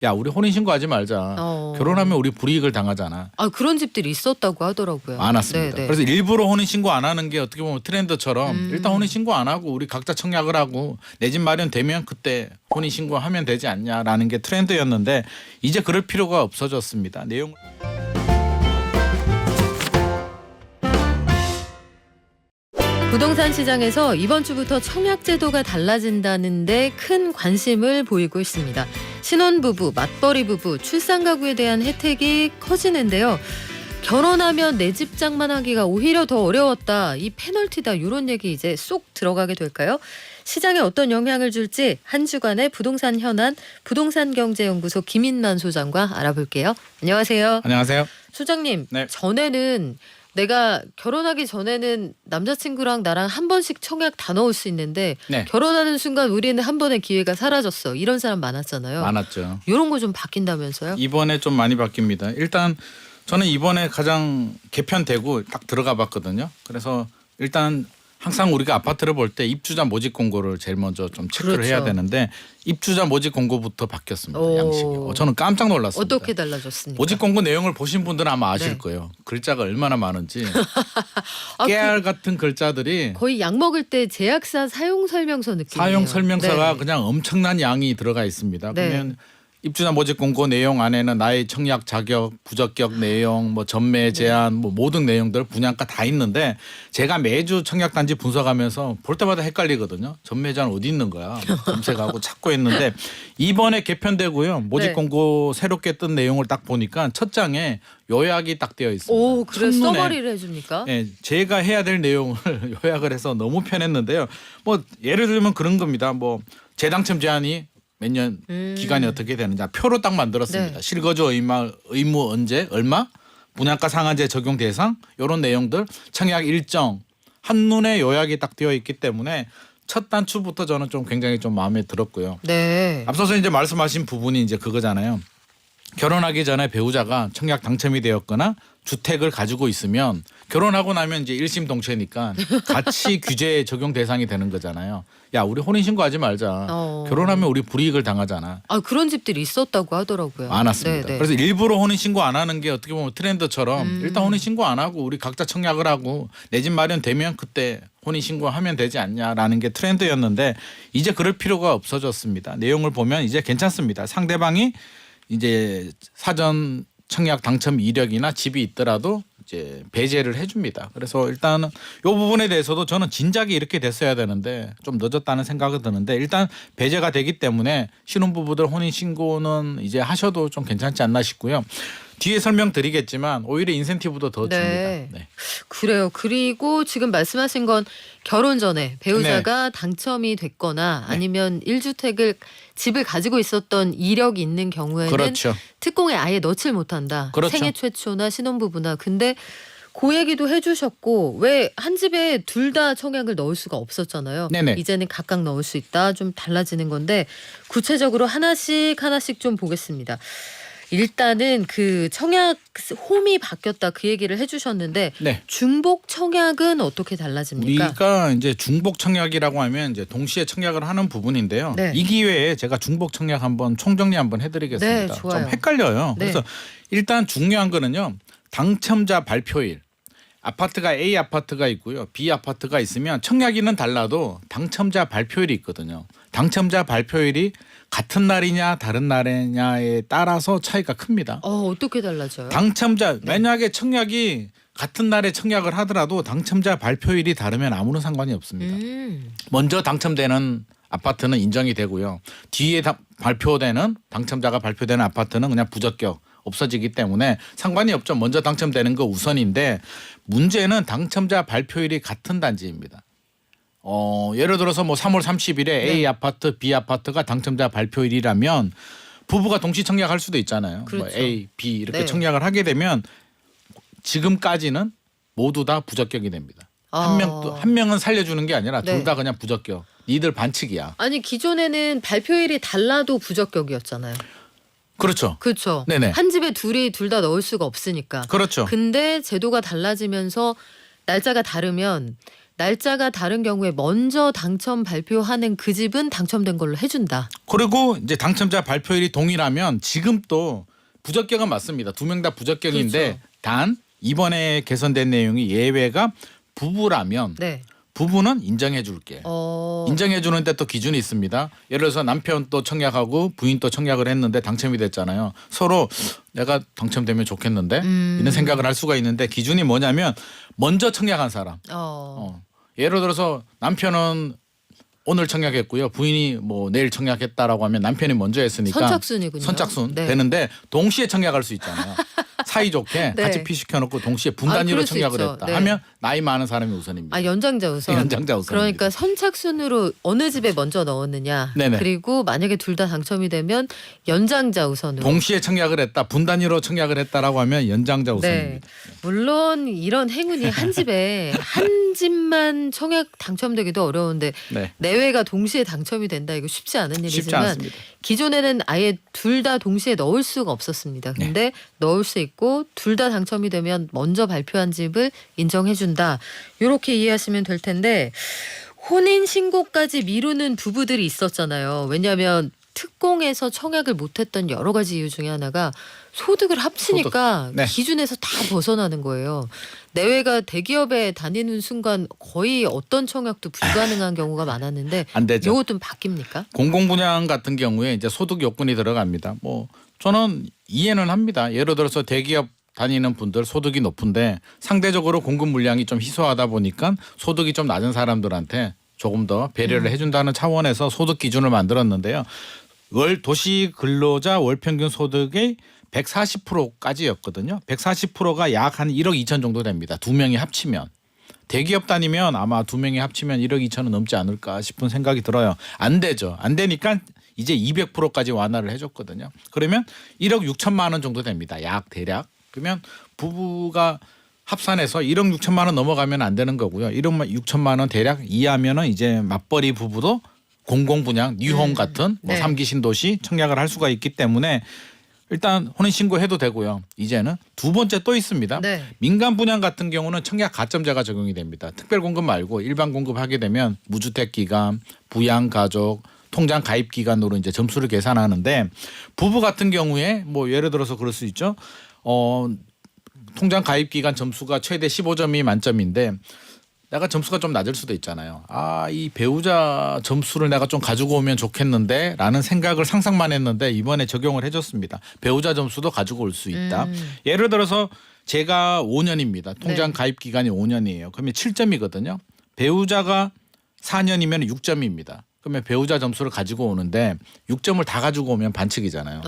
야, 우리 혼인신고하지 말자. 결혼하면 우리 불이익을 당하잖아. 아, 그런 집들이 있었다고 하더라고요. 많았습니다. 네네. 그래서 일부러 혼인신고 안 하는 게 어떻게 보면 트렌드처럼 일단 혼인신고 안 하고 우리 각자 청약을 하고 내 집 마련되면 그때 혼인신고하면 되지 않냐라는 게 트렌드였는데 이제 그럴 필요가 없어졌습니다. 내용. 부동산 시장에서 이번 주부터 청약 제도가 달라진다는데 큰 관심을 보이고 있습니다. 신혼부부, 맞벌이 부부, 출산 가구에 대한 혜택이 커지는데요. 결혼하면 내 집 장만하기가 오히려 더 어려웠다. 이 페널티다. 이런 얘기 이제 쏙 들어가게 될까요? 시장에 어떤 영향을 줄지 한 주간의 부동산 현안 부동산경제연구소 김인만 소장과 알아볼게요. 안녕하세요. 안녕하세요. 소장님, 네. 전에는 내가 결혼하기 전에는 남자친구랑 나랑 한 번씩 청약 다 넣을 수 있는데 네. 결혼하는 순간 우리는 한 번의 기회가 사라졌어. 이런 사람 많았잖아요. 많았죠. 이런 거 좀 바뀐다면서요? 이번에 좀 많이 바뀝니다. 일단 저는 이번에 가장 개편되고 딱 들어가 봤거든요. 그래서 일단 항상 우리가 아파트를 볼 때 입주자 모집 공고를 제일 먼저 좀 체크를 그렇죠. 해야 되는데 입주자 모집 공고부터 바뀌었습니다. 오. 양식이. 저는 깜짝 놀랐습니다. 어떻게 달라졌습니까? 모집 공고 내용을 보신 분들은 아마 아실 네. 거예요. 글자가 얼마나 많은지. 아, 깨알 같은 글자들이 거의 약 먹을 때 제약사 사용 설명서 느낌이에요. 사용 설명서가 네. 그냥 엄청난 양이 들어가 있습니다. 네. 그러면 입주자 모집 공고 내용 안에는 나의 청약 자격, 부적격 내용, 뭐 전매 제한, 뭐 모든 내용들 분양가 다 있는데 제가 매주 청약 단지 분석하면서 볼 때마다 헷갈리거든요. 전매 제한 어디 있는 거야? 검색하고 찾고 있는데 이번에 개편되고요. 모집 네. 공고 새롭게 뜬 내용을 딱 보니까 첫 장에 요약이 딱 되어 있습니다. 오, 그래 첫눈에 써머리를 해줍니까? 예, 제가 해야 될 내용을 요약을 해서 너무 편했는데요. 뭐 예를 들면 그런 겁니다. 뭐 재당첨 제한이 몇 년 기간이 어떻게 되느냐 표로 딱 만들었습니다. 네. 실거주 의무 언제 얼마 분양가 상한제 적용 대상 이런 내용들 청약 일정 한눈에 요약이 딱 되어 있기 때문에 첫 단추부터 저는 좀 굉장히 좀 마음에 들었고요. 네. 앞서서 이제 말씀하신 부분이 이제 그거잖아요. 결혼하기 전에 배우자가 청약 당첨이 되었거나 주택을 가지고 있으면 결혼하고 나면 이제 일심동체니까 같이 규제 적용 대상이 되는 거잖아요. 야, 우리 혼인신고하지 말자. 결혼하면 우리 불이익을 당하잖아. 아, 그런 집들이 있었다고 하더라고요. 많았습니다. 네네. 그래서 일부러 혼인신고 안 하는 게 어떻게 보면 트렌드처럼 일단 혼인신고 안 하고 우리 각자 청약을 하고 내 집 마련되면 그때 혼인신고하면 되지 않냐라는 게 트렌드였는데 이제 그럴 필요가 없어졌습니다. 내용을 보면 이제 괜찮습니다. 상대방이 이제 사전 청약 당첨 이력이나 집이 있더라도 이제 배제를 해줍니다. 그래서 일단은 이 부분에 대해서도 저는 진작에 이렇게 됐어야 되는데 좀 늦었다는 생각이 드는데 일단 배제가 되기 때문에 신혼부부들 혼인신고는 이제 하셔도 좀 괜찮지 않나 싶고요. 뒤에 설명드리겠지만 오히려 인센티브도 더 줍니다. 네. 그래요. 그리고 지금 말씀하신 건 결혼 전에 배우자가 당첨이 됐거나 네. 아니면 1주택을 집을 가지고 있었던 이력이 있는 경우에는 그렇죠. 특공에 아예 넣질 못한다. 그렇죠. 생애 최초나 신혼부부나. 근데 그 얘기도 해주셨고 왜 한 집에 둘 다 청약을 넣을 수가 없었잖아요. 네네. 이제는 각각 넣을 수 있다. 좀 달라지는 건데 구체적으로 하나씩 좀 보겠습니다. 일단은 그 청약 홈이 바뀌었다 그 얘기를 해주셨는데 네. 중복 청약은 어떻게 달라집니까? 우리가 이제 중복 청약이라고 하면 이제 동시에 청약을 하는 부분인데요. 네. 이 기회에 제가 중복 청약 한번 총정리 한번 해드리겠습니다. 네, 좋아요. 좀 헷갈려요. 네. 그래서 일단 중요한 거는요. 당첨자 발표일. 아파트가 A 아파트가 있고요. B 아파트가 있으면 청약일은 달라도 당첨자 발표일이 있거든요. 당첨자 발표일이 같은 날이냐 다른 날이냐에 따라서 차이가 큽니다. 어떻게 달라져요? 당첨자 만약에 청약이 같은 날에 청약을 하더라도 당첨자 발표일이 다르면 아무런 상관이 없습니다. 먼저 당첨되는 아파트는 인정이 되고요. 뒤에 발표되는 당첨자가 발표되는 아파트는 그냥 부적격 없어지기 때문에 상관이 없죠. 먼저 당첨되는 거 우선인데 문제는 당첨자 발표일이 같은 단지입니다. 예를 들어서 뭐 3월 30일에 A 아파트, B 아파트가 당첨자 발표일이라면 부부가 동시 청약할 수도 있잖아요. 그렇죠. 뭐 A, B 이렇게 네. 청약을 하게 되면 지금까지는 모두 다 부적격이 됩니다. 한 명은 살려주는 게 아니라 네. 둘 다 그냥 부적격. 니들 반칙이야. 아니 기존에는 발표일이 달라도 부적격이었잖아요. 그렇죠. 그렇죠. 네네. 한 집에 둘이 둘 다 넣을 수가 없으니까. 그렇죠. 근데 제도가 달라지면서 날짜가 다르면 날짜가 다른 경우에 먼저 당첨 발표하는 그 집은 당첨된 걸로 해준다. 그리고 이제 당첨자 발표일이 동일하면 지금 또 부적격은 맞습니다. 두 명 다 부적격인데 그렇죠. 단 이번에 개선된 내용이 예외가 부부라면 네. 부부는 인정해 줄게. 인정해 주는데 또 기준이 있습니다. 예를 들어서 남편 또 청약하고 부인 또 청약을 했는데 당첨이 됐잖아요. 서로 내가 당첨되면 좋겠는데 이런 생각을 할 수가 있는데 기준이 뭐냐면 먼저 청약한 사람. 예를 들어서 남편은 오늘 청약했고요. 부인이 뭐 내일 청약했다라고 하면 남편이 먼저 했으니까 선착순이군요. 선착순 네. 되는데 동시에 청약할 수 있잖아요. 사이좋게 네. 같이 피시켜놓고 동시에 분단위로 그럴 수 청약을 있죠. 했다 네. 하면 나이 많은 사람이 우선입니다. 아, 연장자 우선. 연장자 우선입니다. 그러니까 선착순으로 어느 집에 먼저 넣었느냐. 네네. 그리고 만약에 둘 다 당첨이 되면 연장자 우선으로. 동시에 청약을 했다, 분단위로 청약을 했다라고 하면 연장자 네. 우선입니다. 물론 이런 행운이 한 집에 한 집만 청약 당첨되기도 어려운데 네. 내외가 동시에 당첨이 된다 이거 쉽지 않은 쉽지 일이지만 않습니다. 기존에는 아예 둘 다 동시에 넣을 수가 없었습니다. 근데 넣을 수 있고 둘 다 당첨이 되면 먼저 발표한 집을 인정해 준다. 이렇게 이해하시면 될 텐데 혼인 신고까지 미루는 부부들이 있었잖아요. 왜냐하면 특공에서 청약을 못했던 여러 가지 이유 중에 하나가 소득을 합치니까 소득. 네. 기준에서 다 벗어나는 거예요. 내외가 대기업에 다니는 순간 거의 어떤 청약도 불가능한 경우가 많았는데 안 되죠. 이것도 바뀝니까? 공공분양 같은 경우에 이제 소득 요건이 들어갑니다. 뭐 저는 이해는 합니다. 예를 들어서 대기업 다니는 분들 소득이 높은데 상대적으로 공급 물량이 좀 희소하다 보니까 소득이 좀 낮은 사람들한테 조금 더 배려를 해준다는 차원에서 소득 기준을 만들었는데요. 월 도시 근로자 월 평균 소득의 140%까지였거든요. 140%가 약 한 1억 2천 정도 됩니다. 두 명이 합치면. 대기업 다니면 아마 두 명이 합치면 1억 2천은 넘지 않을까 싶은 생각이 들어요. 안 되죠. 안 되니까 이제 200%까지 완화를 해줬거든요. 그러면 1억 6천만 원 정도 됩니다. 약 대략. 그러면 부부가 합산해서 1억 6천만 원 넘어가면 안 되는 거고요. 1억 6천만 원 대략 이하면은 이제 맞벌이 부부도 공공분양, 뉴홈 같은 뭐 네. 3기 신도시 청약을 할 수가 있기 때문에 일단 혼인신고해도 되고요. 이제는 두 번째 또 있습니다. 네. 민간 분양 같은 경우는 청약 가점제가 적용이 됩니다. 특별 공급 말고 일반 공급하게 되면 무주택 기간, 부양 가족, 통장 가입 기간으로 이제 점수를 계산하는데 부부 같은 경우에 뭐 예를 들어서 그럴 수 있죠. 통장 가입 기간 점수가 최대 15점이 만점인데 내가 점수가 좀 낮을 수도 있잖아요. 아, 이 배우자 점수를 내가 좀 가지고 오면 좋겠는데 라는 생각을 상상만 했는데 이번에 적용을 해줬습니다. 배우자 점수도 가지고 올 수 있다. 예를 들어서 제가 5년입니다. 통장 네. 가입 기간이 5년이에요. 그러면 7점이거든요. 배우자가 4년이면 6점입니다. 그러면 배우자 점수를 가지고 오는데 6점을 다 가지고 오면 반칙이잖아요.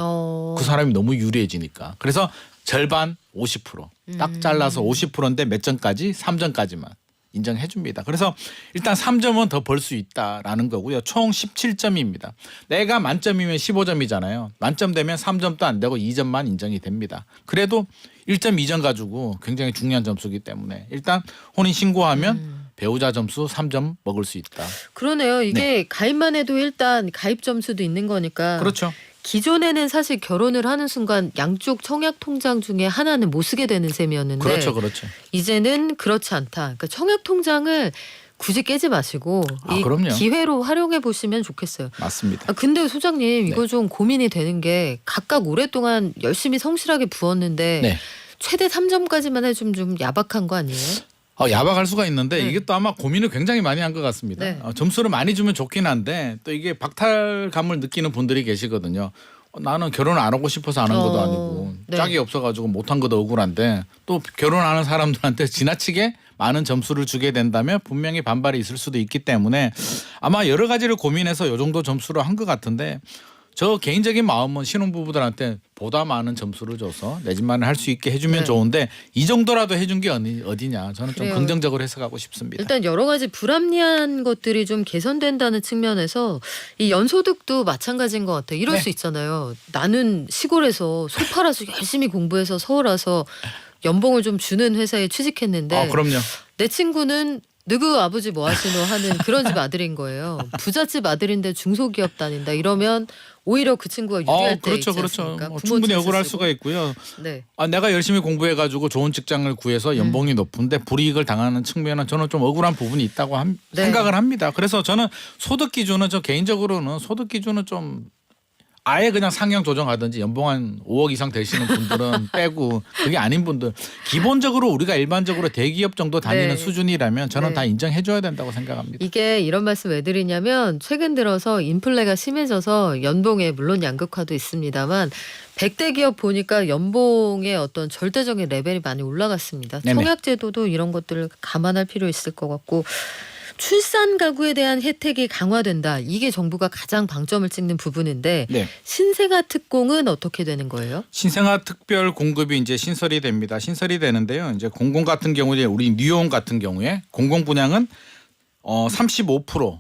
그 사람이 너무 유리해지니까. 그래서 절반 50%. 딱 잘라서 50%인데 몇 점까지? 3점까지만. 인정해 줍니다. 그래서 일단 3점은 더 벌 수 있다라는 거고요. 총 17점입니다. 내가 만점이면 15점이잖아요. 만점 되면 3점도 안 되고 2점만 인정이 됩니다. 그래도 1.2점 가지고 굉장히 중요한 점수이기 때문에 일단 혼인 신고하면 배우자 점수 3점 먹을 수 있다. 그러네요. 이게 가입만 해도 일단 가입 점수도 있는 거니까. 그렇죠. 기존에는 사실 결혼을 하는 순간 양쪽 청약 통장 중에 하나는 못 쓰게 되는 셈이었는데 그렇죠. 그렇죠. 이제는 그렇지 않다. 그러니까 청약 통장을 굳이 깨지 마시고 아, 이 그럼요. 기회로 활용해 보시면 좋겠어요. 맞습니다. 아, 근데 소장님 이거 네. 좀 고민이 되는 게 각각 오랫동안 열심히 성실하게 부었는데 네. 최대 3점까지만 해주면 좀 야박한 거 아니에요? 야박할 수가 있는데 네. 이게 또 아마 고민을 굉장히 많이 한 것 같습니다. 네. 점수를 많이 주면 좋긴 한데 또 이게 박탈감을 느끼는 분들이 계시거든요. 나는 결혼 안 하고 싶어서 안 한 것도 아니고 네. 짝이 없어가지고 못한 것도 억울한데 또 결혼하는 사람들한테 지나치게 많은 점수를 주게 된다면 분명히 반발이 있을 수도 있기 때문에 아마 여러 가지를 고민해서 이 정도 점수를 한 것 같은데 저 개인적인 마음은 신혼부부들한테 보다 많은 점수를 줘서 내 집만을 할 수 있게 해주면 네. 좋은데 이 정도라도 해준 게 어디냐 저는 좀 그래요. 긍정적으로 해석하고 싶습니다. 일단 여러 가지 불합리한 것들이 좀 개선된다는 측면에서 이 연소득도 마찬가지인 것 같아요. 이럴 네. 수 있잖아요. 나는 시골에서 소 팔아서 열심히 공부해서 서울 와서 연봉을 좀 주는 회사에 취직했는데 그럼요. 내 친구는 누구 아버지 뭐 하시노 하는 그런 집 아들인 거예요. 부잣집 아들인데 중소기업 다닌다 이러면 오히려 그 친구가 유리할 때 그렇죠, 있지 그렇죠. 않습니까? 뭐 부모 충분히 탓을 억울할 쓰고. 수가 있고요. 네. 내가 열심히 공부해가지고 좋은 직장을 구해서 연봉이 높은데 불이익을 당하는 측면은 저는 좀 억울한 부분이 있다고 네. 생각을 합니다. 그래서 저는 소득 기준은 저 개인적으로는 소득 기준은 좀 아예 그냥 상향 조정하든지 연봉 한 5억 이상 되시는 분들은 빼고 그게 아닌 분들 기본적으로 우리가 일반적으로 대기업 정도 다니는 네. 수준이라면 저는 네. 다 인정해줘야 된다고 생각합니다. 이게 이런 말씀 왜 드리냐면 최근 들어서 인플레가 심해져서 연봉에 물론 양극화도 있습니다만 100대 기업 보니까 연봉의 어떤 절대적인 레벨이 많이 올라갔습니다. 네네. 청약제도도 이런 것들을 감안할 필요 있을 것 같고 출산 가구에 대한 혜택이 강화된다. 이게 정부가 가장 방점을 찍는 부분인데 네. 신생아 특공은 어떻게 되는 거예요? 신생아 특별 공급이 이제 신설이 됩니다. 신설이 되는데요. 이제 공공 같은 경우에 우리 뉴온 같은 경우에 공공 분양은 35%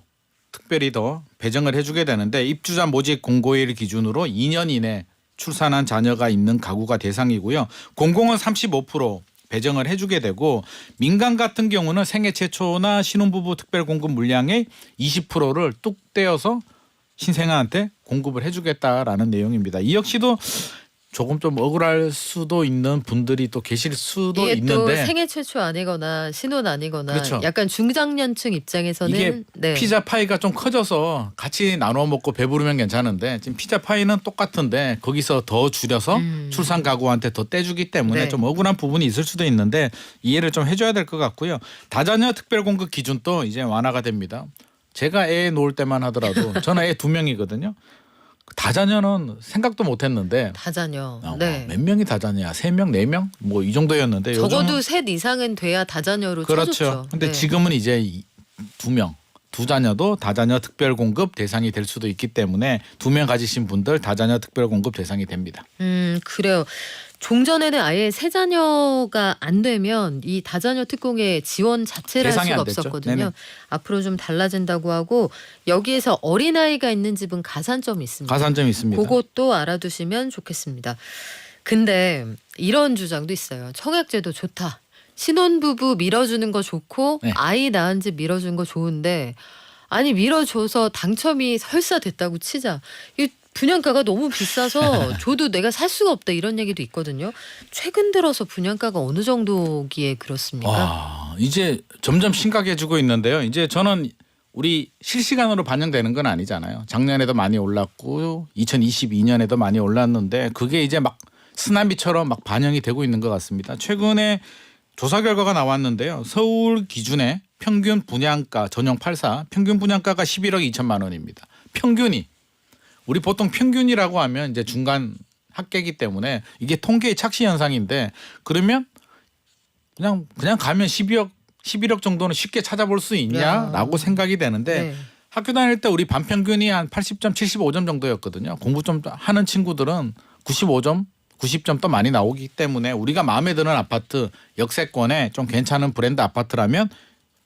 특별히 더 배정을 해주게 되는데 입주자 모집 공고일 기준으로 2년 이내 출산한 자녀가 있는 가구가 대상이고요. 공공은 35% 배정을 해주게 되고 민간 같은 경우는 생애 최초나 신혼부부 특별 공급 물량의 20%를 뚝 떼어서 신생아한테 공급을 해주겠다라는 내용입니다. 이 역시도 조금 좀 억울할 수도 있는 분들이 또 계실 수도 이게 또 있는데 생애 최초 아니거나 신혼 아니거나 그렇죠. 약간 중장년층 입장에서는 이게 네. 피자 파이가 좀 커져서 같이 나눠 먹고 배부르면 괜찮은데 지금 피자 파이는 똑같은데 거기서 더 줄여서 출산 가구한테 더 떼주기 때문에 네. 좀 억울한 부분이 있을 수도 있는데 이해를 좀 해줘야 될 것 같고요. 다자녀 특별 공급 기준도 이제 완화가 됩니다. 제가 애 놓을 때만 하더라도 저는 애 2명이거든요. 다자녀는 생각도 못했는데 다자녀. 네. 몇 명이 다자녀야? 3명, 4명? 뭐 이 정도였는데 적어도 요즘은 셋 이상은 돼야 다자녀로 그렇죠. 쳐줬죠. 근데 네. 지금은 이제 2명, 두 자녀도 다자녀 특별 공급 대상이 될 수도 있기 때문에 2명 가지신 분들 다자녀 특별 공급 대상이 됩니다. 그래요. 종전에는 아예 세 자녀가 안 되면 이 다자녀 특공의 지원 자체를 할 대상이 수가 안 됐죠. 없었거든요. 네네. 앞으로 좀 달라진다고 하고 여기에서 어린아이가 있는 집은 가산점이 있습니다. 가산점이 있습니다. 그것도 알아두시면 좋겠습니다. 근데 이런 주장도 있어요. 청약제도 좋다. 신혼부부 밀어주는 거 좋고 네. 아이 낳은 집 밀어주는 거 좋은데 아니 밀어줘서 당첨이 설사 됐다고 치자. 이 분양가가 너무 비싸서 줘도 내가 살 수가 없다 이런 얘기도 있거든요. 최근 들어서 분양가가 어느 정도기에 그렇습니까? 이제 점점 심각해지고 있는데요. 이제 저는 우리 실시간으로 반영되는 건 아니잖아요. 작년에도 많이 올랐고 2022년에도 많이 올랐는데 그게 이제 막 쓰나미처럼 막 반영이 되고 있는 것 같습니다. 최근에 조사 결과가 나왔는데요. 서울 기준의 평균 분양가 전용 84 평균 분양가가 11억 2천만 원입니다. 평균이 우리 보통 평균이라고 하면 이제 중간 합계이기 때문에 이게 통계의 착시 현상인데 그러면 그냥 가면 11억 정도는 쉽게 찾아볼 수 있냐라고 생각이 되는데 네. 학교 다닐 때 우리 반평균이 한 80점, 75점 정도였거든요. 공부 좀 하는 친구들은 95점, 90점 또 많이 나오기 때문에 우리가 마음에 드는 아파트 역세권에 좀 괜찮은 브랜드 아파트라면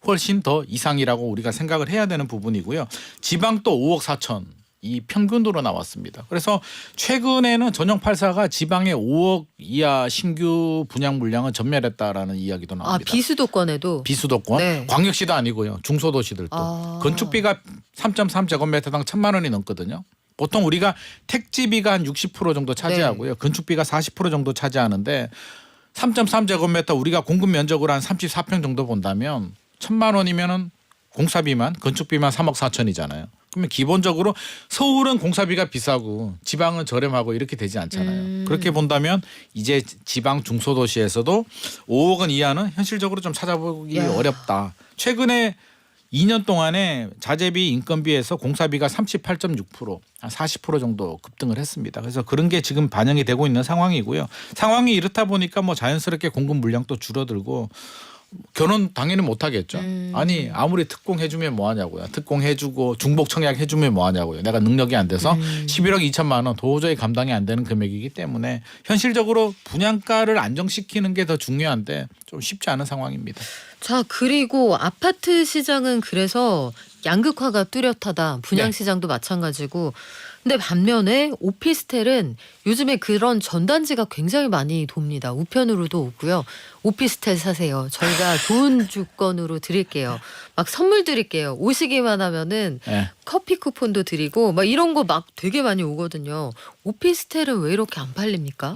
훨씬 더 이상이라고 우리가 생각을 해야 되는 부분이고요. 지방 또 5억 4천. 이 평균으로 나왔습니다. 그래서 최근에는 전용 84가 지방의 5억 이하 신규 분양 물량은 전멸했다라는 이야기도 나옵니다. 비수도권에도 비수도권, 네. 광역시도 아니고요. 중소도시들도. 건축비가 3.3제곱미터당 1,000만 원이 넘거든요. 보통 우리가 택지비가 한 60% 정도 차지하고요. 건축비가 40% 정도 차지하는데 3.3제곱미터 우리가 공급 면적으로 한 34평 정도 본다면 1,000만 원이면은 공사비만 건축비만 3억 4천이잖아요. 그러면 기본적으로 서울은 공사비가 비싸고 지방은 저렴하고 이렇게 되지 않잖아요. 그렇게 본다면 이제 지방 중소도시에서도 5억 원 이하는 현실적으로 좀 찾아보기 어렵다. 최근에 2년 동안에 자재비 인건비에서 공사비가 38.6% 한 40% 정도 급등을 했습니다. 그래서 그런 게 지금 반영이 되고 있는 상황이고요. 상황이 이렇다 보니까 뭐 자연스럽게 공급 물량도 줄어들고 결혼 당연히 못 하겠죠. 아니 아무리 특공 해주면 뭐 하냐고요. 특공 해주고 중복 청약 해주면 뭐 하냐고요. 내가 능력이 안 돼서 11억 2천만 원 도저히 감당이 안 되는 금액이기 때문에 현실적으로 분양가를 안정시키는 게 더 중요한데 좀 쉽지 않은 상황입니다. 자, 그리고 아파트 시장은 그래서 양극화가 뚜렷하다. 분양 네. 시장도 마찬가지고 근데 반면에 오피스텔은 요즘에 그런 전단지가 굉장히 많이 돕니다. 우편으로도 오고요. 오피스텔 사세요. 저희가 좋은 주권으로 드릴게요. 막 선물 드릴게요. 오시기만 하면은 네. 커피 쿠폰도 드리고 막 이런 거 막 되게 많이 오거든요. 오피스텔은 왜 이렇게 안 팔립니까?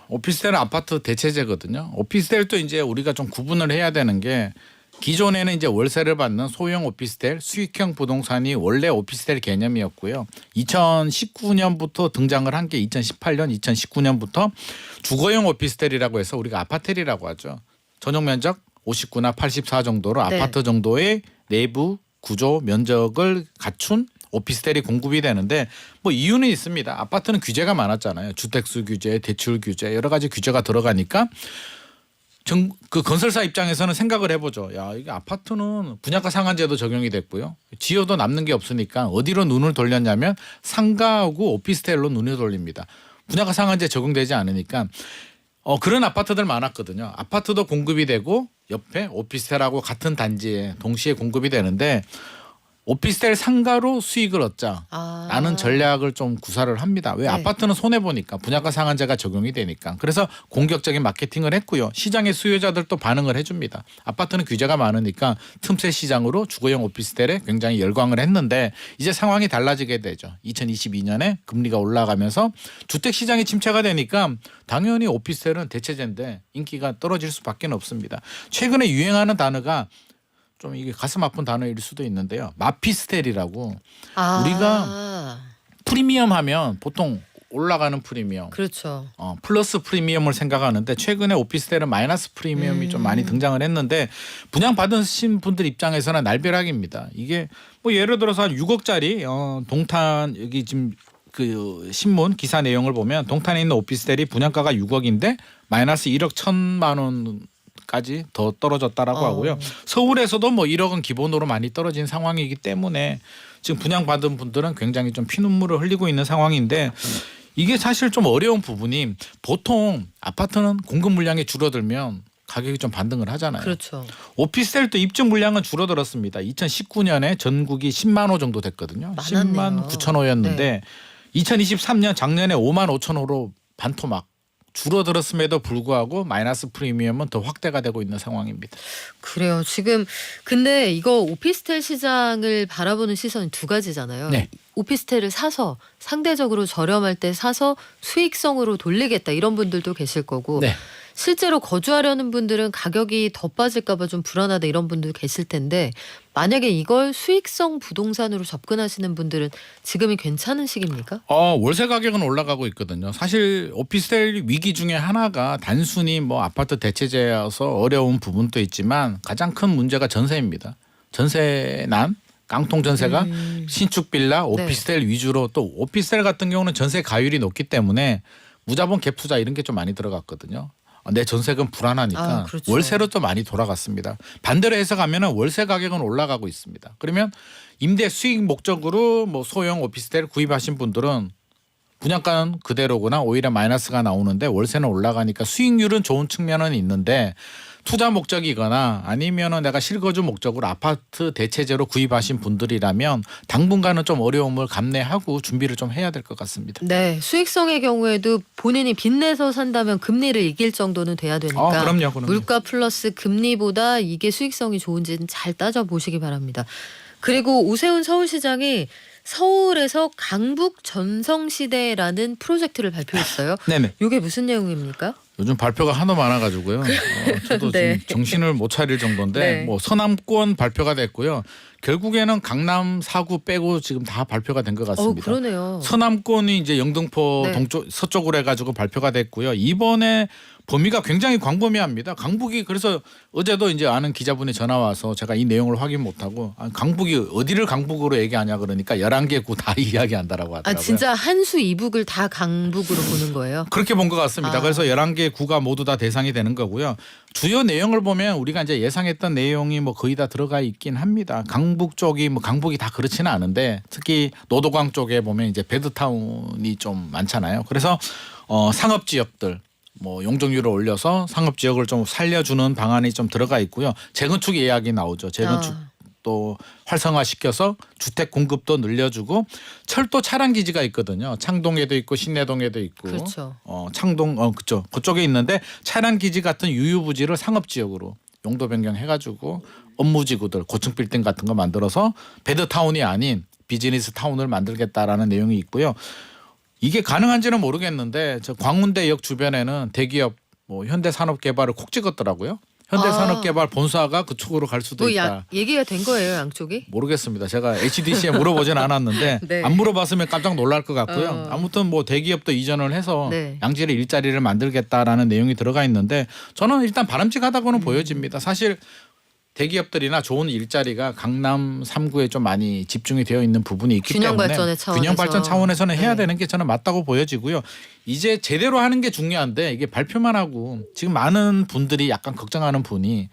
오피스텔은 아파트 대체제거든요. 오피스텔도 이제 우리가 좀 구분을 해야 되는 게 기존에는 이제 월세를 받는 소형 오피스텔, 수익형 부동산이 원래 오피스텔 개념이었고요. 2019년부터 등장을 한 게 2018년, 2019년부터 주거용 오피스텔이라고 해서 우리가 아파텔이라고 하죠. 전용 면적 59나 84 정도로 네. 아파트 정도의 내부 구조 면적을 갖춘 오피스텔이 공급이 되는데 뭐 이유는 있습니다. 아파트는 규제가 많았잖아요. 주택수 규제, 대출 규제 여러 가지 규제가 들어가니까 그 건설사 입장에서는 생각을 해보죠. 야, 이게 아파트는 분양가 상한제도 적용이 됐고요. 지어도 남는 게 없으니까 어디로 눈을 돌렸냐면 상가하고 오피스텔로 눈을 돌립니다. 분양가 상한제 적용되지 않으니까 그런 아파트들 많았거든요. 아파트도 공급이 되고 옆에 오피스텔하고 같은 단지에 동시에 공급이 되는데 오피스텔 상가로 수익을 얻자라는 전략을 좀 구사를 합니다. 왜 네. 아파트는 손해 보니까 분양가 상한제가 적용이 되니까. 그래서 공격적인 마케팅을 했고요. 시장의 수요자들도 반응을 해줍니다. 아파트는 규제가 많으니까 틈새 시장으로 주거용 오피스텔에 굉장히 열광을 했는데 이제 상황이 달라지게 되죠. 2022년에 금리가 올라가면서 주택 시장이 침체가 되니까 당연히 오피스텔은 대체제인데 인기가 떨어질 수밖에 없습니다. 최근에 유행하는 단어가 좀 이게 가슴 아픈 단어일 수도 있는데요. 마피스텔이라고 우리가 프리미엄 하면 보통 올라가는 프리미엄, 그렇죠. 플러스 프리미엄을 생각하는데 최근에 오피스텔은 마이너스 프리미엄이 좀 많이 등장을 했는데 분양 받으신 분들 입장에서는 날벼락입니다. 이게 뭐 예를 들어서 한 6억짜리 동탄 여기 지금 그 신문 기사 내용을 보면 동탄에 있는 오피스텔이 분양가가 6억인데 마이너스 1억 1천만 원 까지 더 떨어졌다라고 하고요. 서울에서도 뭐 1억은 기본으로 많이 떨어진 상황이기 때문에 지금 분양받은 분들은 굉장히 좀 피눈물을 흘리고 있는 상황인데 이게 사실 좀 어려운 부분이 보통 아파트는 공급 물량이 줄어들면 가격이 좀 반등을 하잖아요. 그렇죠. 오피스텔도 입주 물량은 줄어들었습니다. 2019년에 전국이 10만 호 정도 됐거든요. 많았네요. 10만 9천 호였는데 2023년 작년에 5만 5천 호로 반토막 줄어들었음에도 불구하고 마이너스 프리미엄은 더 확대가 되고 있는 상황입니다. 그래요. 지금 근데 이거 오피스텔 시장을 바라보는 시선이 두 가지잖아요. 네. 오피스텔을 사서 상대적으로 저렴할 때 사서 수익성으로 돌리겠다 이런 분들도 계실 거고 네. 실제로 거주하려는 분들은 가격이 더 빠질까 봐 좀 불안하다 이런 분들 계실 텐데 만약에 이걸 수익성 부동산으로 접근하시는 분들은 지금이 괜찮은 시기입니까? 월세 가격은 올라가고 있거든요. 사실 오피스텔 위기 중에 하나가 단순히 뭐 아파트 대체제여서 어려운 부분도 있지만 가장 큰 문제가 전세입니다. 전세난 깡통 전세가 신축 빌라 오피스텔 위주로 또 오피스텔 같은 경우는 전세 가율이 높기 때문에 무자본 갭 투자 이런 게 좀 많이 들어갔거든요. 내 전세금 불안하니까 그렇죠. 월세로 또 많이 돌아갔습니다. 반대로 해석하면 월세 가격은 올라가고 있습니다. 그러면 임대 수익 목적으로 뭐 소형 오피스텔 구입하신 분들은 분양가는 그대로거나 오히려 마이너스가 나오는데 월세는 올라가니까 수익률은 좋은 측면은 있는데 투자 목적이거나 아니면은 내가 실거주 목적으로 아파트 대체제로 구입하신 분들이라면 당분간은 좀 어려움을 감내하고 준비를 좀 해야 될 것 같습니다. 네, 수익성의 경우에도 본인이 빚내서 산다면 금리를 이길 정도는 돼야 되니까 그럼요. 물가 플러스 금리보다 이게 수익성이 좋은지는 잘 따져보시기 바랍니다. 그리고 오세훈 서울시장이 서울에서 강북 전성시대라는 프로젝트를 발표했어요. 네네. 이게 무슨 내용입니까? 요즘 발표가 하도 많아가지고요. 저도 네. 지금 정신을 못 차릴 정도인데 네. 뭐 서남권 발표가 됐고요. 결국에는 강남 4구 빼고 지금 다 발표가 된 것 같습니다. 그러네요. 서남권이 이제 영등포 네. 동쪽 서쪽으로 해가지고 발표가 됐고요. 이번에 범위가 굉장히 광범위합니다. 강북이 그래서 어제도 이제 아는 기자분이 전화 와서 제가 이 내용을 확인 못하고 강북이 어디를 강북으로 얘기하냐 그러니까 11개 구 다 이야기한다라고 하더라고요. 진짜 한수 이북을 다 강북으로 보는 거예요? 그렇게 본 것 같습니다. 그래서 11개 구가 모두 다 대상이 되는 거고요. 주요 내용을 보면 우리가 이제 예상했던 내용이 뭐 거의 다 들어가 있긴 합니다. 강북 쪽이 뭐 강북이 다 그렇지는 않은데 특히 노도광 쪽에 보면 이제 베드타운이 좀 많잖아요. 그래서 상업 지역들 뭐 용적률을 올려서 상업 지역을 좀 살려주는 방안이 좀 들어가 있고요. 재건축 예약이 나오죠. 재건축 또 활성화시켜서 주택 공급도 늘려주고 철도 차량 기지가 있거든요. 창동에도 있고 신내동에도 있고 그렇죠. 창동 그쪽 그쪽에 있는데 차량 기지 같은 유유부지를 상업 지역으로 용도 변경해가지고 업무지구들 고층 빌딩 같은 거 만들어서 베드타운이 아닌 비즈니스 타운을 만들겠다라는 내용이 있고요. 이게 가능한지는 모르겠는데 저 광운대역 주변에는 대기업 뭐 현대산업개발을 콕 찍었더라고요. 현대산업개발 본사가 그쪽으로 갈 수도 있다. 얘기가 된 거예요, 양쪽이? 모르겠습니다. 제가 HDC에 물어보진 않았는데 네. 안 물어봤으면 깜짝 놀랄 것 같고요. 아무튼 뭐 대기업도 이전을 해서 네. 양질의 일자리를 만들겠다라는 내용이 들어가 있는데 저는 일단 바람직하다고는 보여집니다. 사실 대기업들이나 좋은 일자리가 강남 3구에 좀 많이 집중이 되어 있는 부분이 있기 균형 때문에 발전의 차원에서. 균형 발전 차원에서는 해야 네. 되는 게 저는 맞다고 보여지고요. 이제 제대로 하는 게 중요한데 이게 발표만 하고 지금 많은 분들이 약간 걱정하는 분이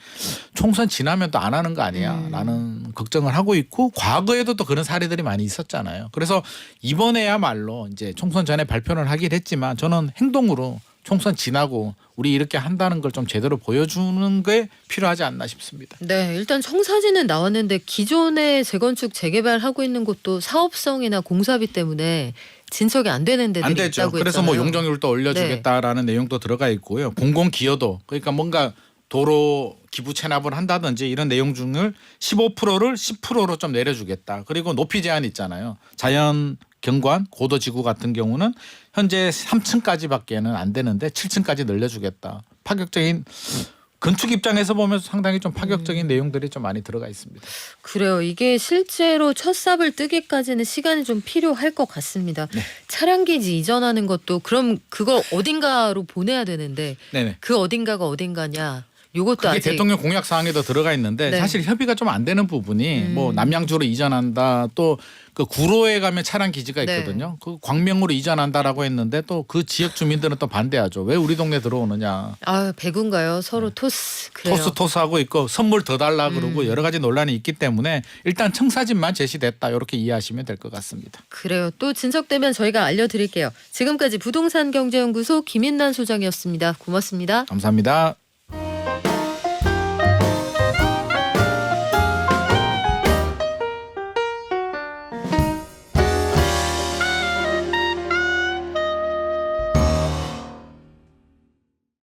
총선 지나면 또 안 하는 거 아니야 라는 걱정을 하고 있고 과거에도 또 그런 사례들이 많이 있었잖아요. 그래서 이번에야말로 이제 총선 전에 발표를 하긴 했지만 저는 행동으로 총선 지나고 우리 이렇게 한다는 걸 좀 제대로 보여주는 게 필요하지 않나 싶습니다. 네, 일단 청사진은 나왔는데 기존에 재건축 재개발하고 있는 곳도 사업성이나 공사비 때문에 진척이 안 되는 데들이 안 되죠. 있다고 그래서 했잖아요. 뭐 용적률도 올려주겠다라는 내용도 들어가 있고요. 공공기여도 그러니까 뭔가 도로 기부 체납을 한다든지 이런 내용 중을 15%를 10%로 좀 내려주겠다. 그리고 높이 제한 있잖아요. 자연 경관 고도지구 같은 경우는 현재 3층까지밖에는 안 되는데 7층까지 늘려주겠다. 파격적인 건축 입장에서 보면 상당히 좀 파격적인 내용들이 좀 많이 들어가 있습니다. 그래요. 이게 실제로 첫 삽을 뜨기까지는 시간이 좀 필요할 것 같습니다. 네. 차량 기지 이전하는 것도 그럼 그걸 어딘가로 보내야 되는데 네네. 그 어딘가가 어딘가냐? 요것도 그게 아직 대통령 공약 사항에도 들어가 있는데 네. 사실 협의가 좀 안 되는 부분이 뭐 남양주로 이전한다 또 그 구로에 가면 차량 기지가 네. 있거든요. 그 광명으로 이전한다라고 했는데 또 그 지역 주민들은 또 반대하죠. 왜 우리 동네 들어오느냐. 아 배구인가요? 서로 토스 그래요. 토스하고 있고 선물 더 달라 그러고 여러 가지 논란이 있기 때문에 일단 청사진만 제시됐다 이렇게 이해하시면 될 것 같습니다. 그래요. 또 진척되면 저희가 알려드릴게요. 지금까지 부동산경제연구소 김인난 소장이었습니다. 고맙습니다. 감사합니다.